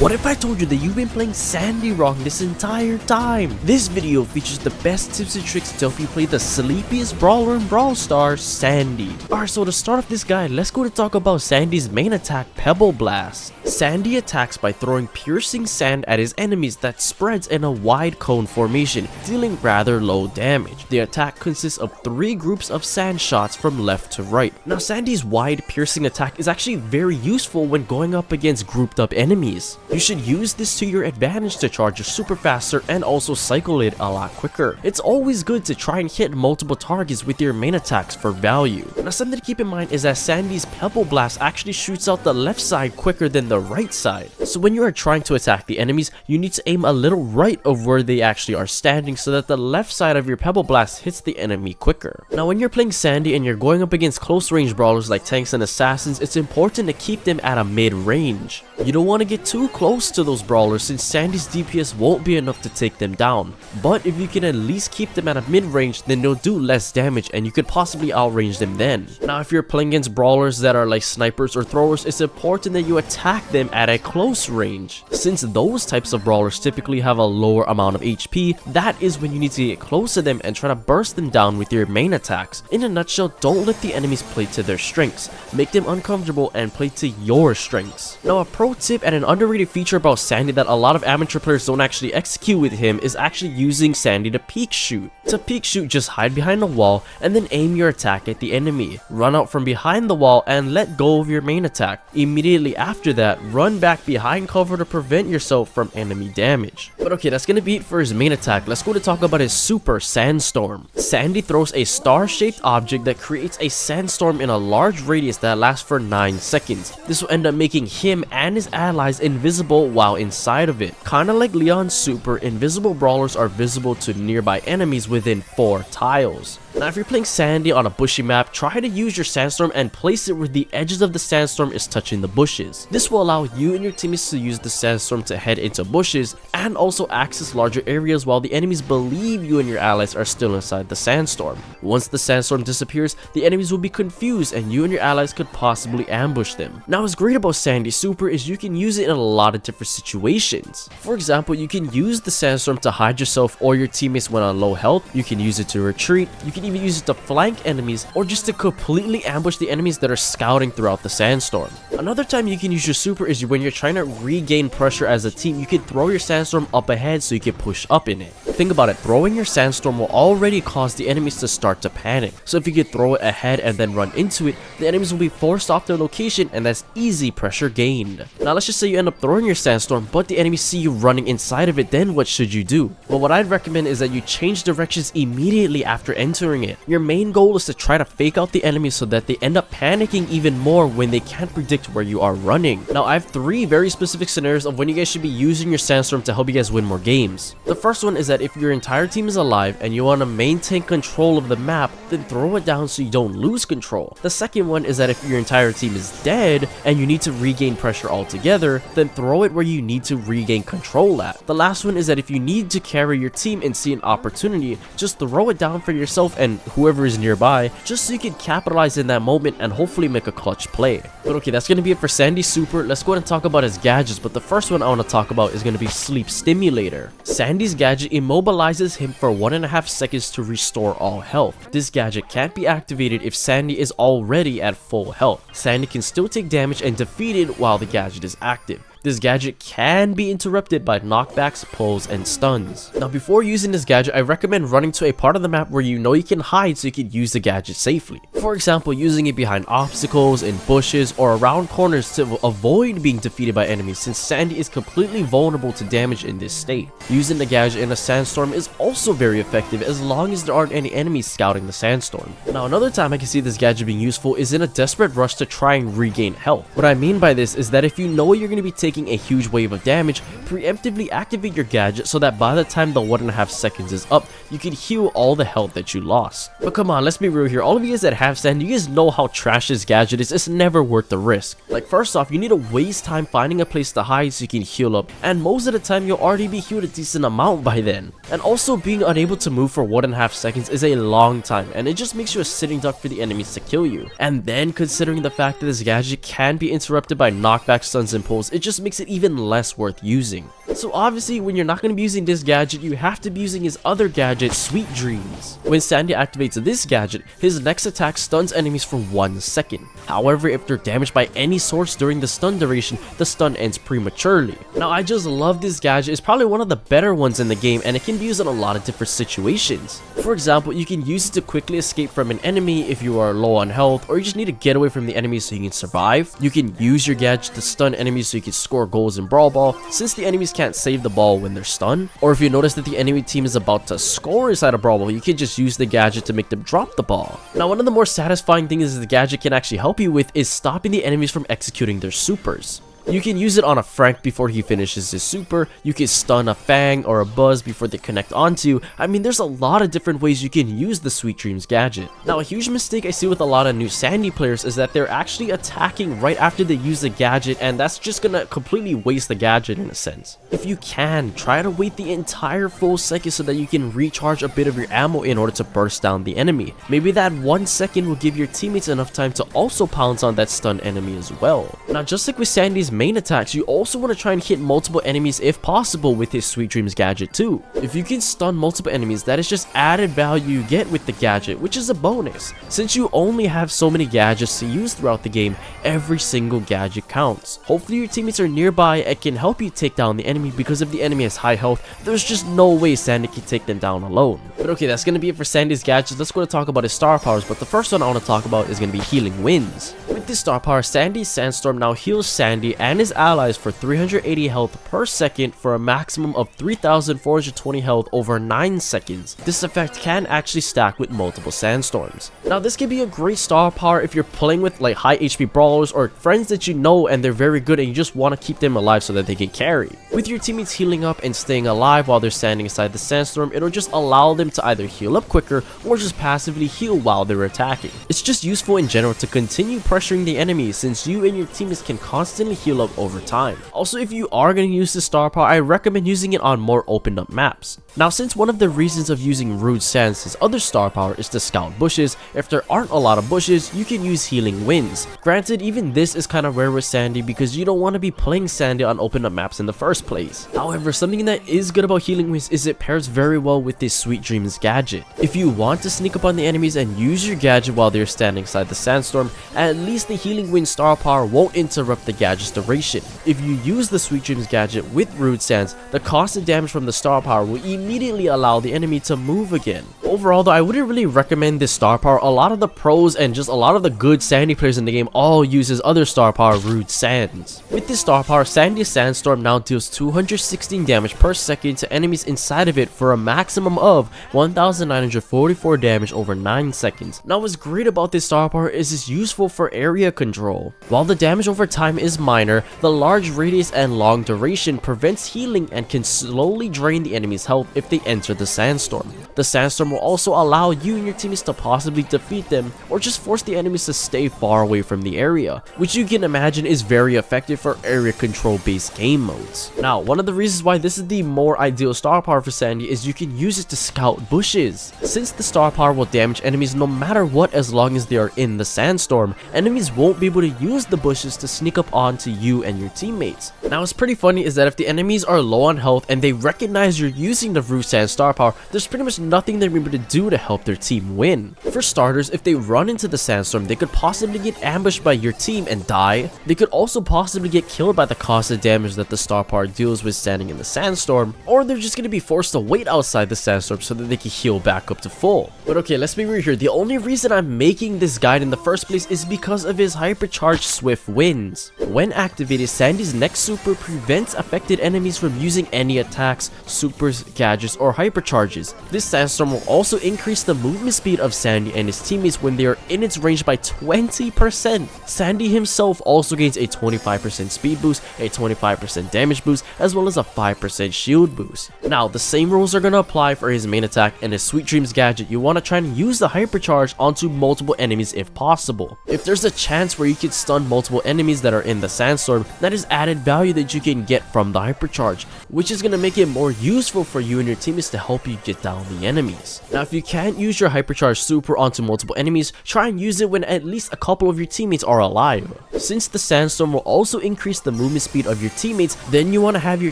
What if I told you that you've been playing Sandy wrong this entire time? This video features the best tips and tricks to help you play the sleepiest brawler in Brawl Stars, Sandy. Alright, so to start off this guide, let's go to talk about Sandy's main attack, Pebble Blast. Sandy attacks by throwing piercing sand at his enemies that spreads in a wide cone formation, dealing rather low damage. The attack consists of 3 groups of sand shots from left to right. Now Sandy's wide piercing attack is actually very useful when going up against grouped up enemies. You should use this to your advantage to charge your super faster and also cycle it a lot quicker. It's always good to try and hit multiple targets with your main attacks for value. Now something to keep in mind is that Sandy's Pebble Blast actually shoots out the left side quicker than the right side. So when you are trying to attack the enemies, you need to aim a little right of where they actually are standing so that the left side of your Pebble Blast hits the enemy quicker. Now when you're playing Sandy and you're going up against close range brawlers like tanks and assassins, it's important to keep them at a mid range. You don't want to get too close to those brawlers since Sandy's DPS won't be enough to take them down. But if you can at least keep them at a mid range, then they'll do less damage and you could possibly outrange them then. Now if you're playing against brawlers that are like snipers or throwers, it's important that you attack them at a close range. Since those types of brawlers typically have a lower amount of HP, that is when you need to get close to them and try to burst them down with your main attacks. In a nutshell, don't let the enemies play to their strengths. Make them uncomfortable and play to your strengths. Now a pro tip and an underrated feature about Sandy that a lot of amateur players don't actually execute with him is actually using Sandy to peek shoot. To peek shoot, just hide behind the wall and then aim your attack at the enemy. Run out from behind the wall and let go of your main attack. Immediately after that, run back behind cover to prevent yourself from enemy damage. But okay, that's gonna be it for his main attack. Let's go to talk about his super Sandstorm. Sandy throws a star-shaped object that creates a sandstorm in a large radius that lasts for 9 seconds. This will end up making him and his allies invisible while inside of it. Kinda like Leon's super, invisible brawlers are visible to nearby enemies within 4 tiles. Now if you're playing Sandy on a bushy map, try to use your sandstorm and place it where the edges of the sandstorm is touching the bushes. This will allow you and your teammates to use the sandstorm to head into bushes and also access larger areas while the enemies believe you and your allies are still inside the sandstorm. Once the sandstorm disappears, the enemies will be confused and you and your allies could possibly ambush them. Now what's great about Sandy's super is you can use it in a lot of different situations. For example, you can use the sandstorm to hide yourself or your teammates when on low health. You can use it to retreat. You can even use it to flank enemies or just to completely ambush the enemies that are scouting throughout the sandstorm. Another time you can use your super is when you're trying to regain pressure as a team. You can throw your sandstorm up ahead so you can push up in it. Think about it, throwing your sandstorm will already cause the enemies to start to panic. So if you could throw it ahead and then run into it, the enemies will be forced off their location and that's easy pressure gained. Now let's just say you end up throwing your sandstorm but the enemies see you running inside of it, then what should you do? Well, what I'd recommend is that you change directions immediately after entering it. Your main goal is to try to fake out the enemies so that they end up panicking even more when they can't predict where you are running. Now I have 3 very specific scenarios of when you guys should be using your sandstorm to help you guys win more games. The first one is that if your entire team is alive and you want to maintain control of the map, then throw it down so you don't lose control. The second one is that if your entire team is dead and you need to regain pressure altogether, then throw it where you need to regain control at. The last one is that if you need to carry your team and see an opportunity, just throw it down for yourself and whoever is nearby, just so you can capitalize in that moment and hopefully make a clutch play. But okay, that's gonna be it for Sandy's super. Let's go ahead and talk about his gadgets, but the first one I want to talk about is gonna be Sleep Stimulator. Sandy's gadget immobilizes him for 1.5 seconds to restore all health. This gadget can't be activated if Sandy is already at full health. Sandy can still take damage and defeat it while the gadget is active. This gadget can be interrupted by knockbacks, pulls, and stuns. Now before using this gadget, I recommend running to a part of the map where you know you can hide so you can use the gadget safely. For example, using it behind obstacles, in bushes, or around corners to avoid being defeated by enemies since Sandy is completely vulnerable to damage in this state. Using the gadget in a sandstorm is also very effective as long as there aren't any enemies scouting the sandstorm. Now another time I can see this gadget being useful is in a desperate rush to try and regain health. What I mean by this is that if you know you're going to be taking a huge wave of damage, preemptively activate your gadget so that by the time the 1.5 seconds is up, you can heal all the health that you lost. But come on, let's be real here. All of you guys that have Sandy, you guys know how trash this gadget is. It's never worth the risk. Like first off, you need to waste time finding a place to hide so you can heal up, and most of the time you'll already be healed a decent amount by then. And also being unable to move for 1.5 seconds is a long time, and it just makes you a sitting duck for the enemies to kill you. And then considering the fact that this gadget can be interrupted by knockback, stuns, and pulls, it just makes it even less worth using. So obviously, when you're not going to be using this gadget, you have to be using his other gadget, Sweet Dreams. When Sandy activates this gadget, his next attack stuns enemies for 1 second. However, if they're damaged by any source during the stun duration, the stun ends prematurely. Now, I just love this gadget. It's probably one of the better ones in the game, and it can be used in a lot of different situations. For example, you can use it to quickly escape from an enemy if you are low on health, or you just need to get away from the enemy so you can survive. You can use your gadget to stun enemies so you can score goals in Brawl Ball, since the enemies can't save the ball when they're stunned. Or if you notice that the enemy team is about to score inside a Brawl Ball, you can just use the gadget to make them drop the ball. Now, one of the more satisfying things the gadget can actually help you with is stopping the enemies from executing their supers. You can use it on a Frank before he finishes his super, you can stun a Fang or a Buzz before they connect onto. I mean, there's a lot of different ways you can use the Sweet Dreams gadget. Now, a huge mistake I see with a lot of new Sandy players is that they're actually attacking right after they use the gadget, and that's just gonna completely waste the gadget in a sense. If you can, try to wait the entire full second so that you can recharge a bit of your ammo in order to burst down the enemy. Maybe that 1 second will give your teammates enough time to also pounce on that stunned enemy as well. Now, just like with Sandy's main attacks, you also want to try and hit multiple enemies if possible with his Sweet Dreams gadget too. If you can stun multiple enemies, that is just added value you get with the gadget, which is a bonus. Since you only have so many gadgets to use throughout the game, every single gadget counts. Hopefully your teammates are nearby and can help you take down the enemy, because if the enemy has high health, there's just no way Sandy can take them down alone. But okay, that's going to be it for Sandy's gadgets. Let's go to talk about his star powers, but the first one I want to talk about is going to be Healing Winds. With this star power, Sandy's Sandstorm now heals Sandy and his allies for 380 health per second for a maximum of 3,420 health over 9 seconds. This effect can actually stack with multiple Sandstorms. Now, this can be a great star power if you're playing with like high HP brawlers or friends that you know and they're very good and you just want to keep them alive so that they can carry. With your teammates healing up and staying alive while they're standing inside the Sandstorm, it'll just allow them to either heal up quicker or just passively heal while they're attacking. It's just useful in general to continue pressuring the enemy, since you and your teammates can constantly heal up over time. Also, if you are going to use this star power, I recommend using it on more opened up maps. Now, since one of the reasons of using Rude Sands, his other star power, is to scout bushes, if there aren't a lot of bushes, you can use Healing Winds. Granted, even this is kind of rare with Sandy because you don't want to be playing Sandy on open up maps in the first place. However, something that is good about Healing Winds is it pairs very well with this Sweet Dreams gadget. If you want to sneak up on the enemies and use your gadget while they're standing inside the Sandstorm, at least the Healing Winds star power won't interrupt the gadget's duration. If you use the Sweet Dreams gadget with Rude Sands, the constant damage from the star power will immediately allow the enemy to move again. Overall though, I wouldn't really recommend this star power. A lot of the pros and just a lot of the good Sandy players in the game all use his other star power, Rude Sands. With this star power, Sandy's Sandstorm now deals 216 damage per second to enemies inside of it for a maximum of 1,944 damage over 9 seconds. Now, what's great about this star power is it's useful for area control. While the damage over time is minor, the large radius and long duration prevents healing and can slowly drain the enemy's health if they enter the Sandstorm. The Sandstorm will also allow you and your teammates to possibly defeat them or just force the enemies to stay far away from the area, which you can imagine is very effective for area control based game modes. Now, one of the reasons why this is the more ideal star power for Sandy is you can use it to scout bushes. Since the star power will damage enemies no matter what as long as they are in the Sandstorm, enemies won't be able to use the bushes to sneak up onto you and your teammates. Now, what's pretty funny is that if the enemies are low on health and they recognize you're using the Rude Sand star power, there's pretty much nothing they're able to do to help their team win. For starters, if they run into the Sandstorm, they could possibly get ambushed by your team and die. They could also possibly get killed by the constant damage that the star power deals with standing in the Sandstorm, or they're just going to be forced to wait outside the Sandstorm so that they can heal back up to full. But okay, let's be real here. The only reason I'm making this guide in the first place is because of his Hypercharge Swift Winds. When activated, Sandy's next super prevents affected enemies from using any attacks, supers, gadgets, or hypercharges. This Sandstorm will also increase the movement speed of Sandy and his teammates when they are in its range by 20%. Sandy himself also gains a 25% speed boost, a 25% damage boost, as well as a 5% shield boost. Now, the same rules are going to apply for his main attack and his Sweet Dreams gadget. You want to try and use the Hypercharge onto multiple enemies if possible. If there's a chance where you can stun multiple enemies that are in the Sandstorm, that is added value that you can get from the Hypercharge, which is going to make it more useful for you and your teammates to help you get down the killing enemies. Now if you can't use your Hypercharge super onto multiple enemies, try and use it when at least a couple of your teammates are alive. Since the sandstorm will also increase the movement speed of your teammates, then you want to have your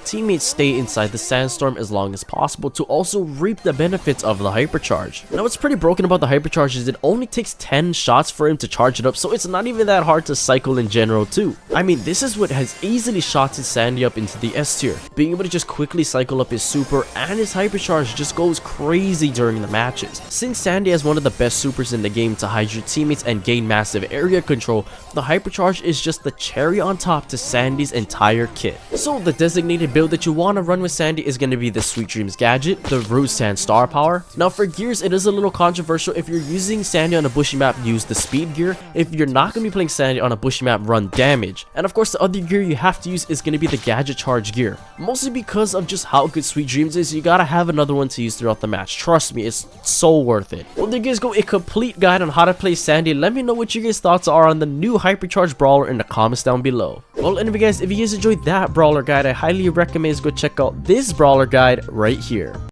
teammates stay inside the sandstorm as long as possible to also reap the benefits of the Hypercharge. Now what's pretty broken about the Hypercharge is it only takes 10 shots for him to charge it up, so it's not even that hard to cycle in general too. I mean, this is what has easily shotted Sandy up into the S tier. Being able to just quickly cycle up his super and his Hypercharge just goes crazy during the matches. Since Sandy has one of the best supers in the game to hide your teammates and gain massive area control, the Hypercharge is just the cherry on top to Sandy's entire kit. So the designated build that you want to run with Sandy is going to be the Sweet Dreams gadget, the Rose Sand Star Power. Now for gears, it is a little controversial. If you're using Sandy on a bushy map, use the speed gear. If you're not going to be playing Sandy on a bushy map, run damage. And of course the other gear you have to use is going to be the gadget charge gear. Mostly because of just how good Sweet Dreams is, you gotta have another one to use throughout the match. Trust me, it's so worth it. Well, there you guys go, a complete guide on how to play Sandy. Let me know what your guys' thoughts are on the new Hypercharge Brawler in the comments down below. Well, anyway guys, if you guys enjoyed that Brawler guide, I highly recommend you go check out this Brawler guide right here.